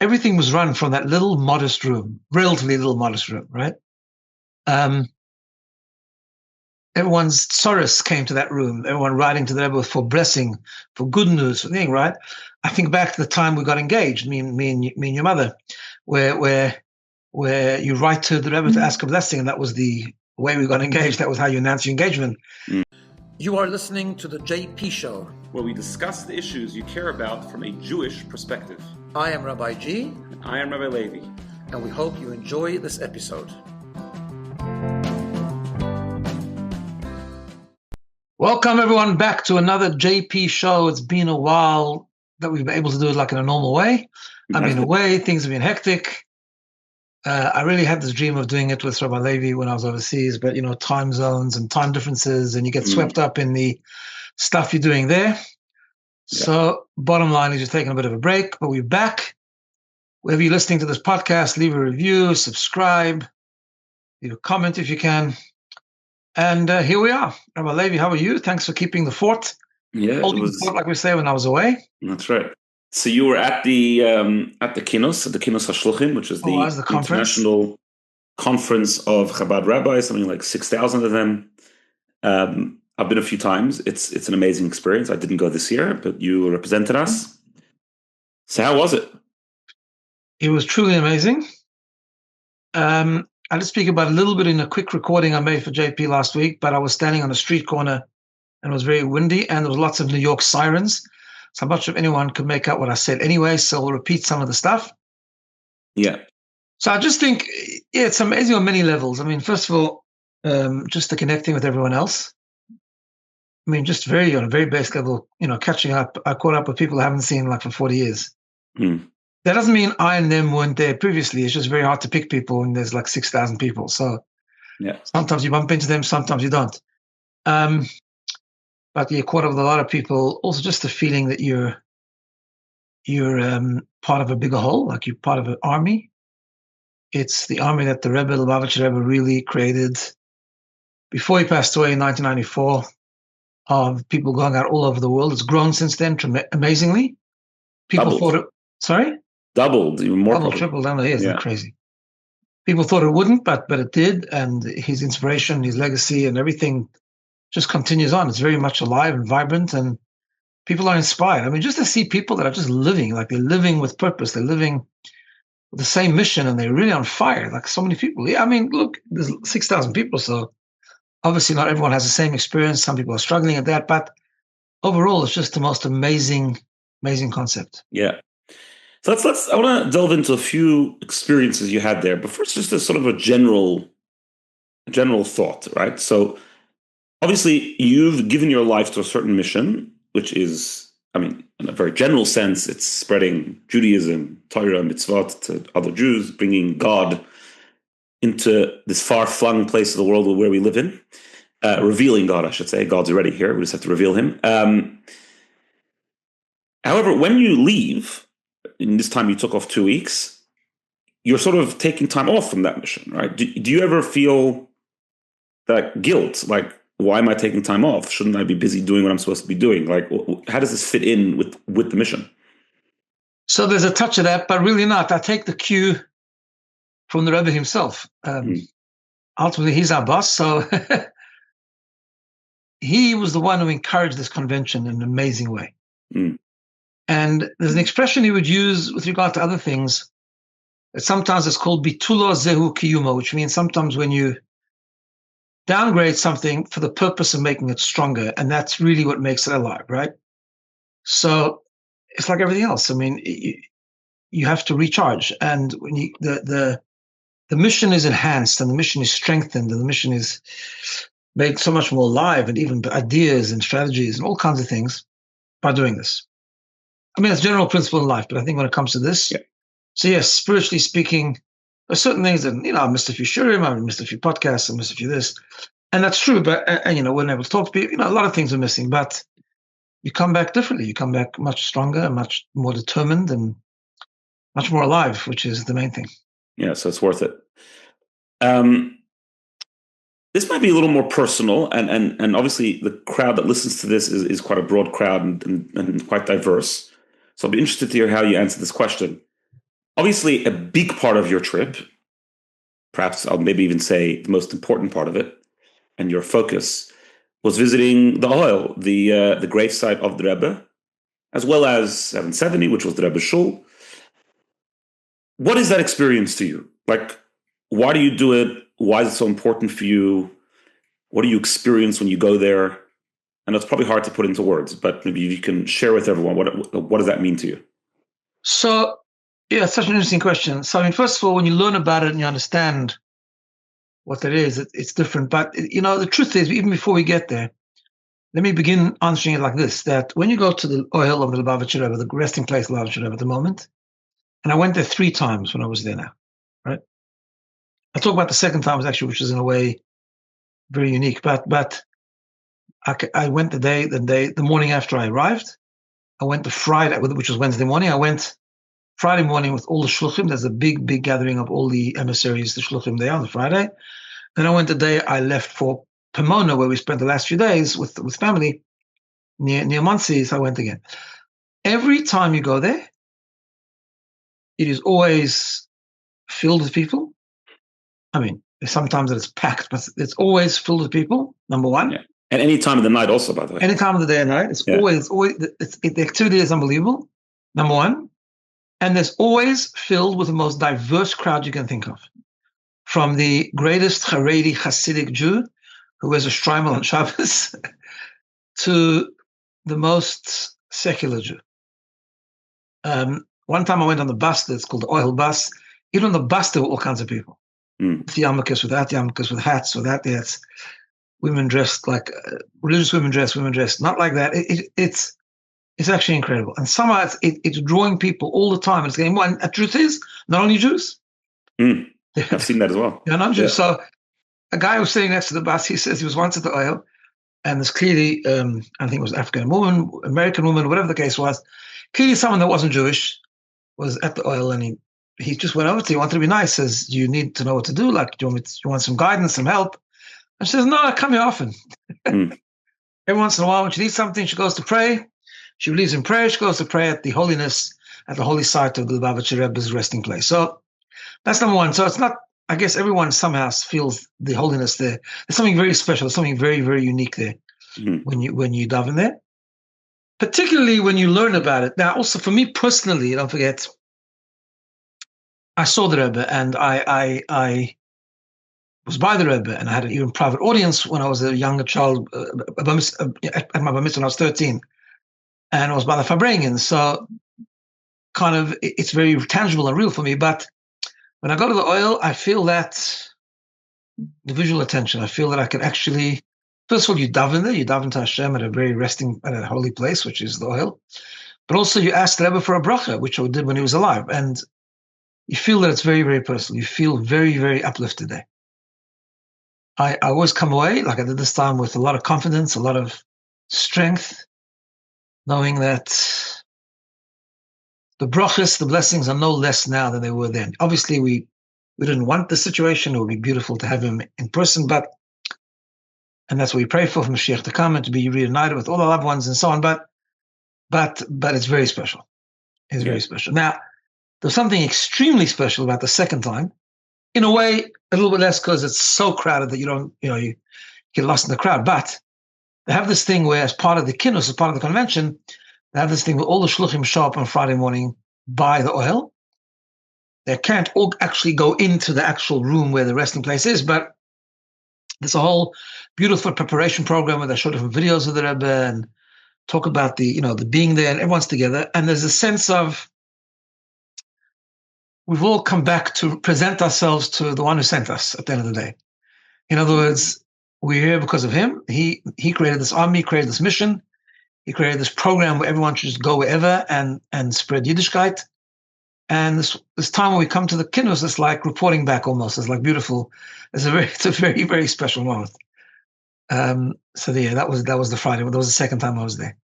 everything was run from that little modest room, relatively little modest room, right? Everyone's sorrows came to that room. Everyone writing to the Rebbe for blessing, for good news, for thing, right? I think back to the time we got engaged, me and your mother, where you write to the Rebbe to ask a blessing, and that was the way we got engaged. That was how you announce your engagement. You are listening to the JP Show, where we discuss the issues you care about from a Jewish perspective. I am Rabbi G. And I am Rabbi Levi. And we hope you enjoy this episode. Welcome everyone back to another JP Show. It's been a while that we've been able to do it like in a normal way. I've been away, things have been hectic. I really had this dream of doing it with Rabbi Levi when I was overseas, but time zones and time differences, and you get swept up in the stuff you're doing there. Yeah. So bottom line is you're taking a bit of a break, but we're back. Wherever you're listening to this podcast, leave a review, subscribe, leave a comment if you can. And here we are. Rabbi Levi, how are you? Thanks for keeping the fort. Yeah, holding the fort, like we say, when I was away. That's right. So you were at the Kinnus HaShluchim, which is the international conference of Chabad rabbis, something like 6,000 of them. I've been a few times. It's an amazing experience. I didn't go this year, but you represented us. So how was it? It was truly amazing. I'll just speak about a little bit in a quick recording I made for JP last week, but I was standing on a street corner and it was very windy and there was lots of New York sirens. So I'm not sure if anyone could make out what I said anyway, so I'll repeat some of the stuff. Yeah. So I just think, it's amazing on many levels. I mean, first of all, just the connecting with everyone else. I mean, just on a very basic level, catching up. I caught up with people I haven't seen like for 40 years. That doesn't mean I and them weren't there previously. It's just very hard to pick people when there's like 6,000 people. So sometimes you bump into them, sometimes you don't. But you're caught up with a lot of people. Also, just the feeling that you're part of a bigger whole, like you're part of an army. It's the army that the Rebbe, Lubavitcher Rebbe, really created before he passed away in 1994, of people going out all over the world. It's grown since then amazingly. People Doubled. thought it. Sorry? Doubled, even more. Doubled, tripled down the years. That's crazy. People thought it wouldn't, but it did. And his inspiration, his legacy, and everything just continues on. It's very much alive and vibrant, and people are inspired. I mean, just to see people that are just living, like they're living with purpose. They're living with the same mission, and they're really on fire, like so many people. Yeah, I mean, look, there's 6,000 people, so obviously not everyone has the same experience. Some people are struggling at that, but overall, it's just the most amazing concept. Yeah. So I want to delve into a few experiences you had there, but first just a sort of a general thought, right? So obviously you've given your life to a certain mission, which is, I mean, in a very general sense, it's spreading Judaism, Torah, mitzvot to other Jews, bringing God into this far-flung place of the world where we live in, revealing God, I should say. God's already here. We just have to reveal him. However, when you leave, in this time you took off 2 weeks, you're sort of taking time off from that mission, right? Do you ever feel that guilt? Like, why am I taking time off? Shouldn't I be busy doing what I'm supposed to be doing? Like, how does this fit in with the mission? So there's a touch of that, but really not. I take the cue from the Rebbe himself. Ultimately, he's our boss, so he was the one who encouraged this convention in an amazing way. And there's an expression he would use with regard to other things that sometimes it's called bitulo zehu kiyuma, which means sometimes when you downgrade something for the purpose of making it stronger, and that's really what makes it alive, right? So it's like everything else. I mean, you have to recharge, and when the mission is enhanced, and the mission is strengthened, and the mission is made so much more alive, and even ideas and strategies and all kinds of things by doing this. I mean, it's a general principle in life, but I think when it comes to this, so yes, spiritually speaking, there's certain things that, I missed a few shurim, I missed a few podcasts, I missed a few this, and that's true, but, we're able to talk to people, a lot of things are missing, but you come back differently. You come back much stronger, much more determined, and much more alive, which is the main thing. Yeah, so it's worth it. This might be a little more personal, and obviously the crowd that listens to this is quite a broad crowd and quite diverse. So I'll be interested to hear how you answer this question. obviously a big part of your trip, perhaps I'll maybe even say the most important part of it, and your focus was visiting the Ohel, the gravesite of the Rebbe, as well as 770, which was the Rebbe's shul. What is that experience to you? Like, why do you do it? Why is it so important for you? What do you experience when you go there? And it's probably hard to put into words, but maybe you can share with everyone, what does that mean to you? So, yeah, it's such an interesting question. So, I mean, first of all, when you learn about it and you understand what that is, it's different. But, the truth is, even before we get there, let me begin answering it like this, that when you go to the Ohel of the Lubavitcher Rebbe, the resting place of the Lubavitcher Rebbe at the moment, and I went there 3 times when I was there now, right? I talk about the second time, actually, which is in a way very unique. But I went the morning after I arrived. I went to Friday, which was Wednesday morning. I went Friday morning with all the shluchim. There's a big, big gathering of all the emissaries, the shluchim there on the Friday. Then I went the day I left for Pomona, where we spent the last few days with family near Muncie. So I went again. Every time you go there, it is always filled with people. I mean, sometimes it's packed, but it's always filled with people, number one. Yeah. At any time of the night also, by the way. Any time of the day and night. It's always the activity is unbelievable, number one. And there's always filled with the most diverse crowd you can think of. From the greatest Haredi Hasidic Jew who wears a shtreimel on Shabbos to the most secular Jew. One time I went on the bus that's called the Ohel bus. Even on the bus, there were all kinds of people. With yarmulkes, without yarmulkes, with hats, without hats. Women dressed like religious women dressed not like that. It's actually incredible. And somehow it's drawing people all the time. It's getting more. And the truth is, not only Jews. I've seen that as well. Yeah, not Jews. So a guy was sitting next to the bus. He says he was once at the Ohel, and there's clearly, I think it was African woman, American woman, whatever the case was, clearly someone that wasn't Jewish was at the Ohel, and he just went over to you, wanted to be nice, says, do you need to know what to do? Like, do you want some guidance, some help? And she says, no, I come here often. Every once in a while, when she needs something, she goes to pray. She believes in prayer. She goes to pray at the holiness, at the holy site of the Lubavitcher Rebbe's resting place. So that's number one. So it's not, I guess everyone somehow feels the holiness there. There's something very special, something very, very unique there when you dive in there. Particularly when you learn about it. Now, also for me personally, don't forget, I saw the Rebbe, and I was by the Rebbe, and I had an even private audience when I was a younger child, at my bar mitzvah when I was 13, and I was by the Fabrengen. So kind of, it's very tangible and real for me. But when I go to the Ohel, I feel that the visual attention. I feel that I can actually, first of all, you daven there, you daven to Hashem at a holy place, which is the Ohel. But also you ask the Rebbe for a bracha, which I did when he was alive. And you feel that it's very, very personal. You feel very, very uplifted there. I always come away, like I did this time, with a lot of confidence, a lot of strength, knowing that the brachas, the blessings are no less now than they were then. Obviously, we didn't want the situation. It would be beautiful to have him in person, and that's what we pray for Mashiach to come and to be reunited with all our loved ones and so on. But it's very special. It's very special. Now, there's something extremely special about the second time. In a way, a little bit less because it's so crowded that you get lost in the crowd. But they have this thing where, as part of the Kinnus, as part of the convention, they have this thing where all the shluchim show up on Friday morning by the Ohel. They can't all actually go into the actual room where the resting place is, but there's a whole beautiful preparation program where they show different videos of the Rebbe and talk about the being there, and everyone's together. And there's a sense of, we've all come back to present ourselves to the one who sent us at the end of the day. In other words, we're here because of him. He created this army, created this mission. He created this program where everyone should just go wherever and spread Yiddishkeit. And this time when we come to the Kinnus, it's like reporting back almost. It's like beautiful. It's a very, very special moment. That was the Friday. That was the second time I was there.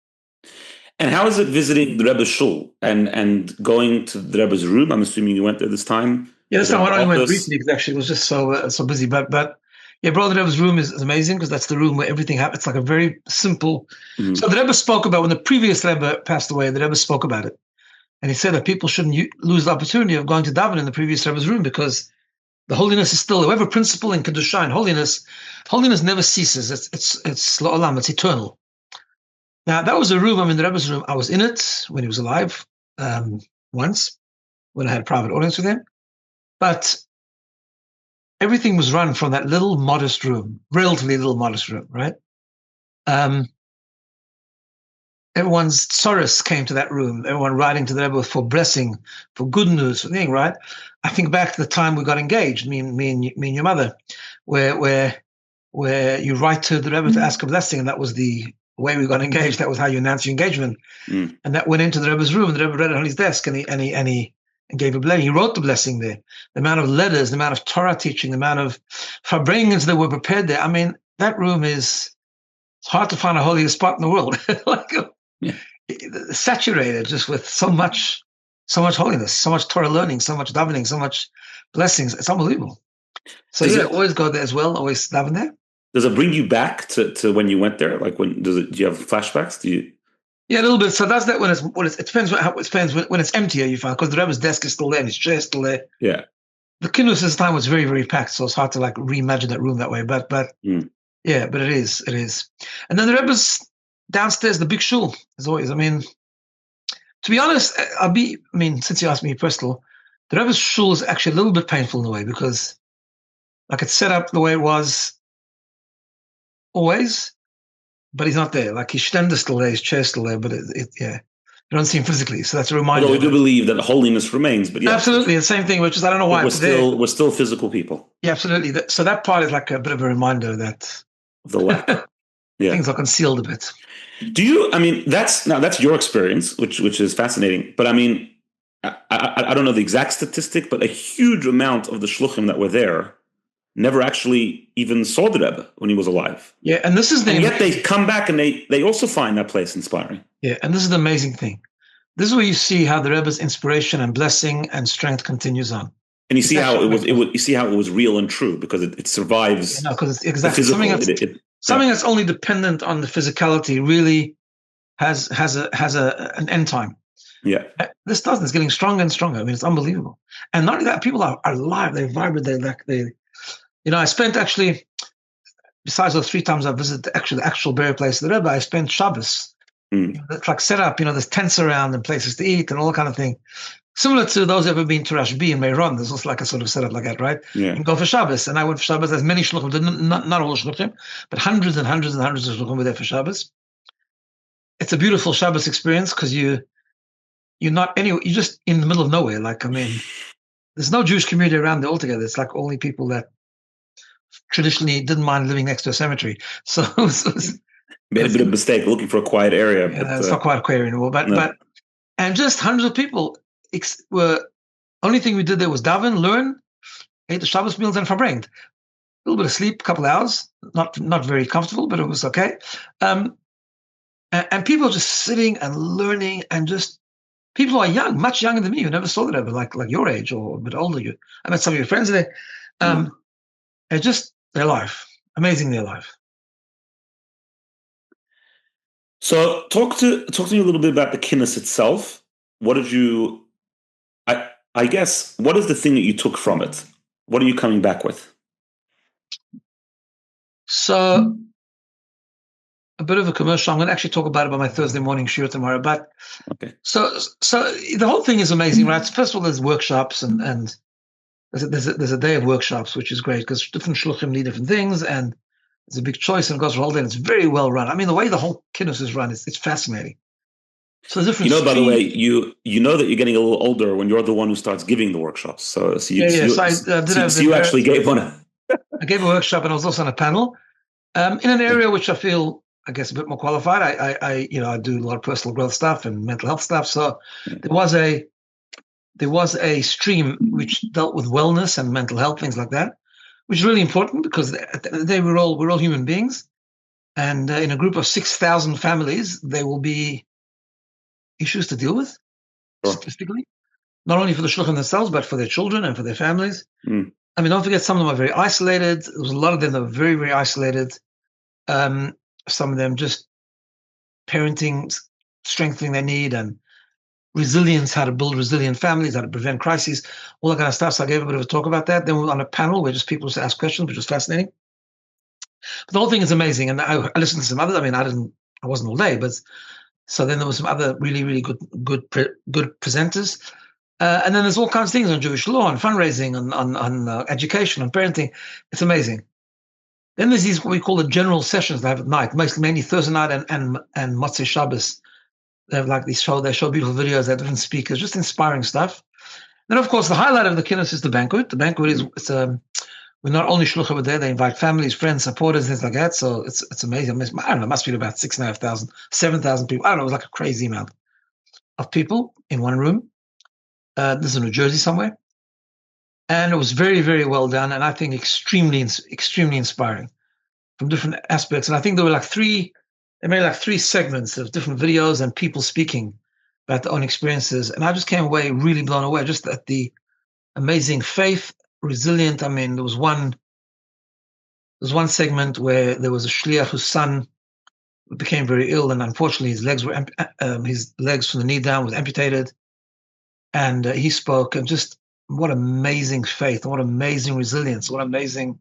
And how is it visiting the Rebbe's shul and going to the Rebbe's room? I'm assuming you went there this time. Yeah, this time I only went briefly because actually it was just so busy. But yeah, bro, the Rebbe's room is amazing because that's the room where everything happens. It's like a very simple. So the Rebbe spoke about, when the previous Rebbe passed away, the Rebbe spoke about it. And he said that people shouldn't lose the opportunity of going to daven in the previous Rebbe's room, because the holiness is still, whatever principle in Kedusha and holiness never ceases. It's la'olam, it's eternal. Now, that was a room, the Rebbe's room. I was in it when he was alive once, when I had a private audience with him. But everything was run from that little modest room, relatively little modest room, right? Everyone's sorrows came to that room. Everyone writing to the Rebbe for blessing, for good news, for thing, right? I think back to the time we got engaged, me and your mother, where you write to the Rebbe to ask a blessing, and that was the way we got engaged. That was how you announced your engagement, and that went into the Rebbe's room. And the Rebbe read it on his desk, and he gave a blessing. He wrote the blessing there. The amount of letters, the amount of Torah teaching, the amount of farbrengens that were prepared there. I mean, that room it's hard to find a holier spot in the world. Saturated just with so much holiness, so much Torah learning, so much davening, so much blessings. It's unbelievable. So always go there as well. Always daven there. Does it bring you back to when you went there? Like do you have flashbacks? Yeah, a little bit. So that's that when it depends when it's emptier, you find, because the Rebbe's desk is still there and his chair is still there. Yeah. The Kinnus this time was very, very packed, so it's hard to like reimagine that room that way. But yeah, but it is. And then the Rebbe's downstairs, the big shul, as always. I mean, to be honest, since you asked me personal, the Rebbe's shul is actually a little bit painful in a way, because like it's set up the way it was always, but he's not there. Like his stand is still there, his chair is still there, but you don't see him physically. So that's a reminder. Although we do believe that holiness remains, but yeah, absolutely the same thing. Which is, I don't know why we're still physical people. Yeah, absolutely. So that part is like a bit of a reminder that the lack. Yeah, things are concealed a bit. Do you? I mean, that's your experience, which is fascinating. But I mean, I don't know the exact statistic, but a huge amount of the shluchim that were there never actually even saw the Rebbe when he was alive. Yeah, and this is and yet they come back and they also find that place inspiring. Yeah, and this is the amazing thing. This is where you see how the Rebbe's inspiration and blessing and strength continues on. And you see how it was real and true, because it survives. Yeah, because it's exactly something that's only dependent on the physicality really has an end time. Yeah, this doesn't. It's getting stronger and stronger. I mean, it's unbelievable. And not only that, people are alive. They're vibrant. I spent actually, besides those 3 times I visited the actual burial place of the Rebbe, I spent Shabbos. It's like set up. There's tents around and places to eat and all that kind of thing. Similar to those who have ever been to Rashbi and Meiron, there's also like a sort of setup like that, right? Yeah. And go for Shabbos. And I went for Shabbos. There's many shluchim, not all shluchim, but hundreds and hundreds and hundreds of shluchim were there for Shabbos. It's a beautiful Shabbos experience, because you're just in the middle of nowhere. Like, I mean, there's no Jewish community around there altogether. It's like only people that traditionally didn't mind living next to a cemetery. So made a bit of a mistake looking for a quiet area. Yeah, it's not quite a quiet area anymore, but just hundreds of people were. Only thing we did there was daven, learn, ate the Shabbos meals, and verbringed. A little bit of sleep, a couple of hours. Not very comfortable, but it was okay. And people just sitting and learning, and just people who are young, much younger than me, who never saw the Rebbe, like your age or a bit older. I met some of your friends there. They're alive, amazingly alive. So talk to me a little bit about the Kinnus itself. What did you? I guess, what is the thing that you took from it? What are you coming back with? So, a bit of a commercial. I'm going to actually talk about it by my Thursday morning shiur tomorrow. But okay. So the whole thing is amazing, right? First of all, there's workshops and there's a day of workshops, which is great, because different shluchim need different things, and there's a big choice, and it goes for a whole day, and it's very well run. I mean, the way the whole Kinnus is run, it's fascinating. So different. By the way, you know that you're getting a little older when you're the one who starts giving the workshops. So you actually gave one. I gave a workshop, and I was also on a panel in an area which I feel, I guess, a bit more qualified. I do a lot of personal growth stuff and mental health stuff. So there was a stream which dealt with wellness and mental health, things like that, which is really important, because at the end of the day, we're all human beings, and in a group of 6,000 families, there will be issues to deal with, statistically, not only for the shluchim themselves, but for their children and for their families. I mean, don't forget, some of them are very isolated. There was a lot of them that were very, very isolated. Some of them just parenting, strengthening their need, and resilience, how to build resilient families, how to prevent crises, all that kind of stuff. So I gave a bit of a talk about that. Then we were on a panel where just people just asked questions, which was fascinating. But the whole thing is amazing. And I listened to some other, I wasn't all day, but so then there was some other really, really good presenters. And then there's all kinds of things on Jewish law, on fundraising, on education, on parenting. It's amazing. Then there's these what we call the general sessions they have at night, mainly Thursday night and Motzei Shabbos. They have like they show beautiful videos, they have different speakers, just inspiring stuff. Then of course the highlight of the Kinnus is the banquet. The banquet is we're not only shluchim there, they invite families, friends, supporters, things like that. So it's amazing. I don't know, it must be about 6,500, 7,000 people. I don't know, it was like a crazy amount of people in one room. This is in New Jersey somewhere. And it was very, very well done. And I think extremely, extremely inspiring from different aspects. And I think there were they made like three segments of different videos and people speaking about their own experiences. And I just came away really blown away just at the amazing faith, resilient. I mean, there was one segment where there was a shliach whose son became very ill, and unfortunately his legs from the knee down was amputated. And he spoke, and just what amazing faith, what amazing resilience, what amazing,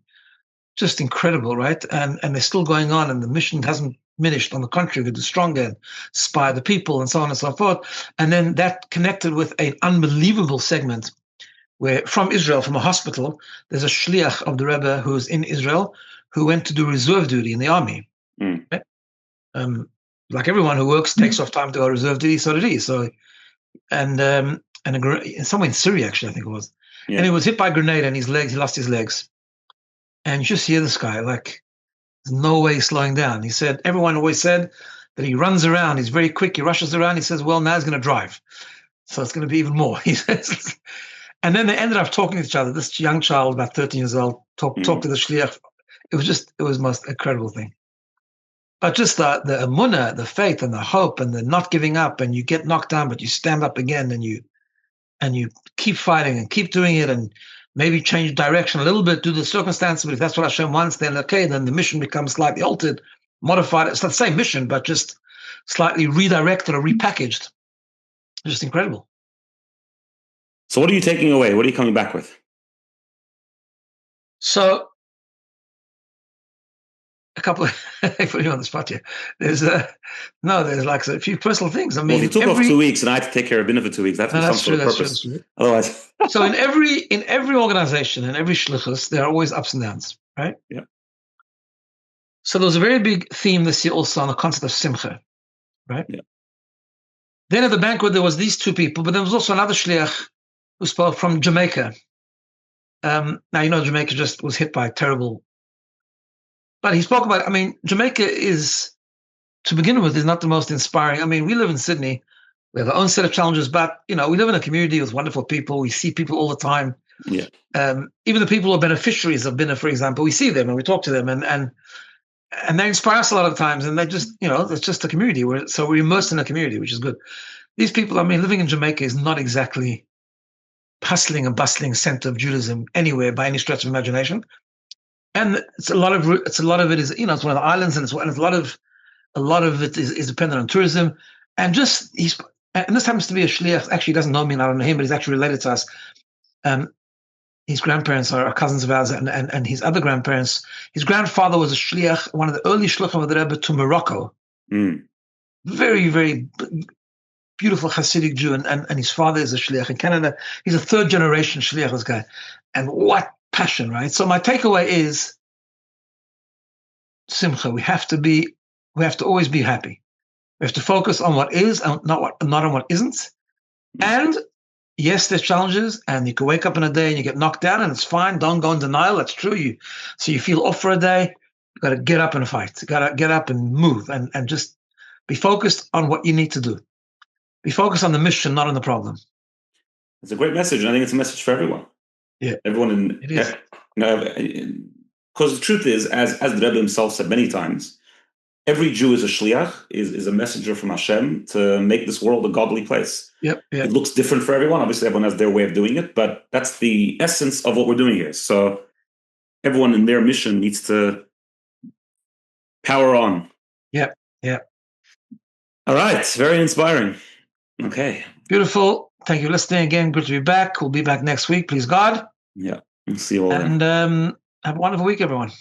just incredible, right? And they're still going on, and the mission hasn't diminished. On the contrary, they're stronger and inspire the people, and so on and so forth. And then that connected with an unbelievable segment where from Israel, from a hospital, there's a shliach of the Rebbe who's in Israel who went to do reserve duty in the army. Right? Like everyone who works takes off time to go reserve duty, so did he. So, and somewhere in Syria, actually, I think it was. Yeah. And he was hit by a grenade, and he lost his legs. And you just hear this guy, like, there's no way he's slowing down. He said, everyone always said that he runs around, he's very quick, he rushes around. He says, well, now he's going to drive. So it's going to be even more, he says. And then they ended up talking to each other. This young child, about 13 years old, talked to the shliach. It was the most incredible thing. But just the emunah, the faith and the hope and the not giving up, and you get knocked down, but you stand up again and you keep fighting and keep doing it, and maybe change direction a little bit due to the circumstances. But if that's what Hashem wants, then okay, then the mission becomes slightly altered, modified. It's not the same mission, but just slightly redirected or repackaged. Just incredible. So what are you taking away? What are you coming back with? So a couple of, put you on the spot here. There's like a few personal things. I mean, well, if you took off 2 weeks and I had to take care of BINA for 2 weeks, that's some sort of purpose. True. Otherwise. So in every organization, in every shlichus, there are always ups and downs, right? Yeah. So there was a very big theme this year also on the concept of simcha, right? Yeah. Then at the banquet, there was these two people, but there was also another shliach who spoke from Jamaica. Now, Jamaica just was hit by a terrible. But he spoke about, Jamaica is, to begin with, is not the most inspiring. We live in Sydney. We have our own set of challenges, but, we live in a community with wonderful people. We see people all the time. Yeah. Even the people who are beneficiaries of BINA, for example, we see them and we talk to them and they inspire us a lot of times. And they just, it's just a community. So we're immersed in a community, which is good. These people, living in Jamaica is not exactly hustling and bustling center of Judaism anywhere by any stretch of imagination. And it's a lot of it is, it's one of the islands, and a lot of it is dependent on tourism. And this happens to be a shliach. Actually, he doesn't know me and I don't know him, but he's actually related to us. His grandparents are cousins of ours, and his other grandparents. His grandfather was a shliach, one of the early shluchim of the Rebbe to Morocco. Very, very beautiful Hasidic Jew, and his father is a shliach in Canada. He's a third generation shliach, this guy. And what passion, right? So my takeaway is simcha. We have to always be happy. We have to focus on what is and not on what isn't. And yes, there's challenges, and you can wake up in a day and you get knocked down, and it's fine. Don't go in denial. That's true. So you feel off for a day. You got to get up and fight. You got to get up and move, and just be focused on what you need to do. Be focused on the mission, not on the problem. It's a great message, and I think it's a message for everyone. Yeah, everyone it is. Because the truth is, as the Rebbe himself said many times, every Jew is a shliach, is a messenger from Hashem to make this world a godly place. Yep. It looks different for everyone. Obviously, everyone has their way of doing it, but that's the essence of what we're doing here. So everyone in their mission needs to power on. Yeah. All right. Very inspiring. Okay. Beautiful. Thank you for listening again. Good to be back. We'll be back next week, please God. Yeah. We'll see you all then. And have a wonderful week, everyone.